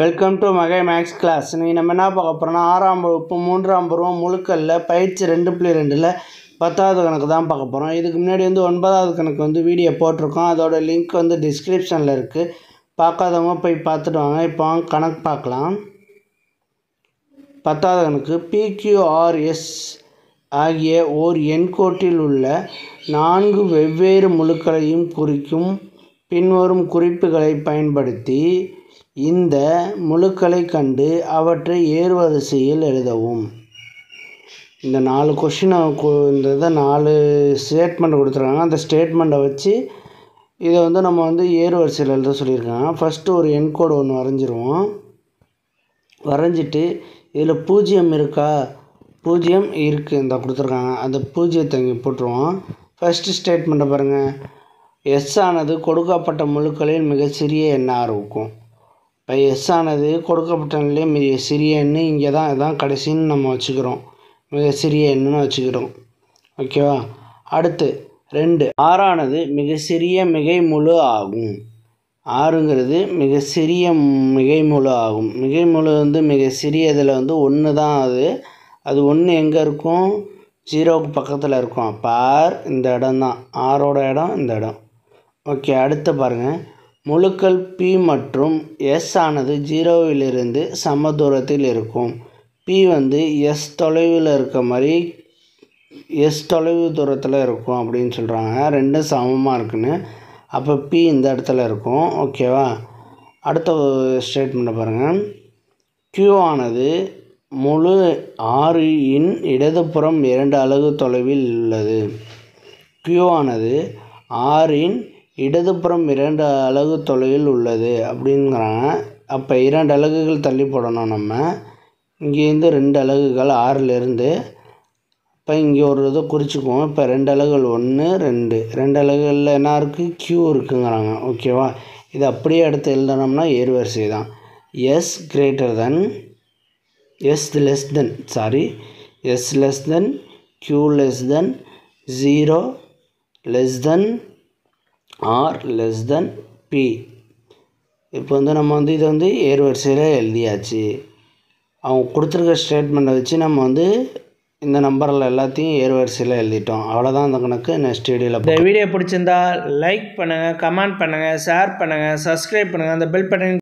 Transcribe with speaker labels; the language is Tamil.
Speaker 1: வெல்கம் டு மகை மேக்ஸ் கிளாஸ். நீங்கள் நம்ம என்ன பார்க்க போகிறோம்னா 6ஆம் வகுப்பு 3ஆம் பருவம் முழுக்கல்ல பயிற்சி 2.2ல் 10வது கணக்கு தான் பார்க்க போகிறோம். இதுக்கு முன்னாடி 9வது கணக்கு வீடியோ போட்டிருக்கோம். அதோட லிங்க் டிஸ்கிரிப்ஷனில் இருக்குது. பார்க்காதவங்க போய் பார்த்துட்டு வாங்க. இப்போ கணக்கு பார்க்கலாம். 10வது கணக்கு PQRS ஆகிய ஓர் எண்கோட்டில் உள்ள 4 வெவ்வேறு முழுக்களையும் குறிக்கும் பின்வரும் குறிப்புகளை பயன்படுத்தி இந்த முழுக்களை கண்டு அவற்றை ஏறுவரிசையில் எழுதவும். இந்த 4 கொஷினை இந்த 4 ஸ்டேட்மெண்ட் கொடுத்துருக்காங்க. அந்த ஸ்டேட்மெண்ட்டை வச்சு இதை நம்ம ஏறுவரிசையில் எழுத சொல்லியிருக்காங்க. ஃபஸ்ட்டு ஒரு எண்கோடு ஒன்று வரைஞ்சிருவோம். வரைஞ்சிட்டு இதில் 0 இருக்கா? 0 இருக்குது, இந்த கொடுத்துருக்காங்க. அந்த 0 இங்கே போட்டுருவோம். ஃபஸ்ட்டு ஸ்டேட்மெண்ட்டை பாருங்கள். எஸ் ஆனது கொடுக்கப்பட்ட முழுக்களில் மிக சிறிய எண்ணாக இருக்கும். இப்போ எஸ் ஆனது கொடுக்கப்பட்ட நிலையே மிக சிறிய எண்ணு. இங்கே தான் இதான் கடைசின்னு நம்ம வச்சுக்கிறோம். மிக சிறிய எண்ணுன்னு வச்சுக்கிறோம். ஓகேவா? அடுத்து 2 ஆறானது மிக சிறிய மிகை முழு ஆகும். 6ங்கிறது மிக சிறிய மிகை முழு ஆகும். மிகை முழு மிக சிறியதில் 1 தான். அது 1 எங்கே இருக்கும்? 0க்கு பக்கத்தில் இருக்கும். அப்போ ஆர் இந்த இடம் தான். ஆரோட இடம் இந்த இடம். ஓகே, அடுத்து பாருங்கள். முழுக்கள் P மற்றும் S ஆனது 0விலிருந்து சம தூரத்தில் இருக்கும். P S தொலைவில் இருக்க மாதிரி S தொலைவு தூரத்தில் இருக்கும் அப்படின்னு சொல்கிறாங்க. ரெண்டும் சமமாக இருக்குன்னு. அப்போ P இந்த இடத்துல இருக்கும். ஓகேவா? அடுத்த ஸ்டேட்மெண்ட்டை பாருங்கள். Q ஆனது முழு 6இன் இடதுபுறம் 2 அலகு தொலைவில் உள்ளது. Q ஆனது 6இன் இடதுபுறம் 2 அலகு தொலைவில் உள்ளது அப்படிங்கிறாங்க. அப்போ 2 அலகுகள் தள்ளி போடணும். நம்ம இங்கேருந்து 2 அலகுகள் 6லேருந்து. இப்போ இங்கே ஒரு இதை குறிச்சிக்குவோம். இப்போ 2 அலகுகள் 1 2 அலகுகளில் என்ன இருக்குது? Q இருக்குங்கிறாங்க. ஓகேவா? இது அப்படியே எடுத்து எழுதணும்னா ஏறுவரிசை தான். S less than Q less than 0 less than R less than P. இப்போ நம்ம இதை ஏறுவரிசையில் எழுதியாச்சு. அவங்க கொடுத்துருக்க ஸ்டேட்மெண்ட்டை வச்சு நம்ம இந்த நம்பரில் எல்லாத்தையும் ஏறுவரிசையில் எழுதிட்டோம். அவ்வளோதான் அந்த கணக்கு. நெக்ஸ்ட் வீடியோவில். இந்த வீடியோ பிடிச்சிருந்தா லைக் பண்ணுங்கள், கமெண்ட் பண்ணுங்கள், ஷேர் பண்ணுங்கள், சப்ஸ்கிரைப் பண்ணுங்கள். அந்த பெல் பட்டன்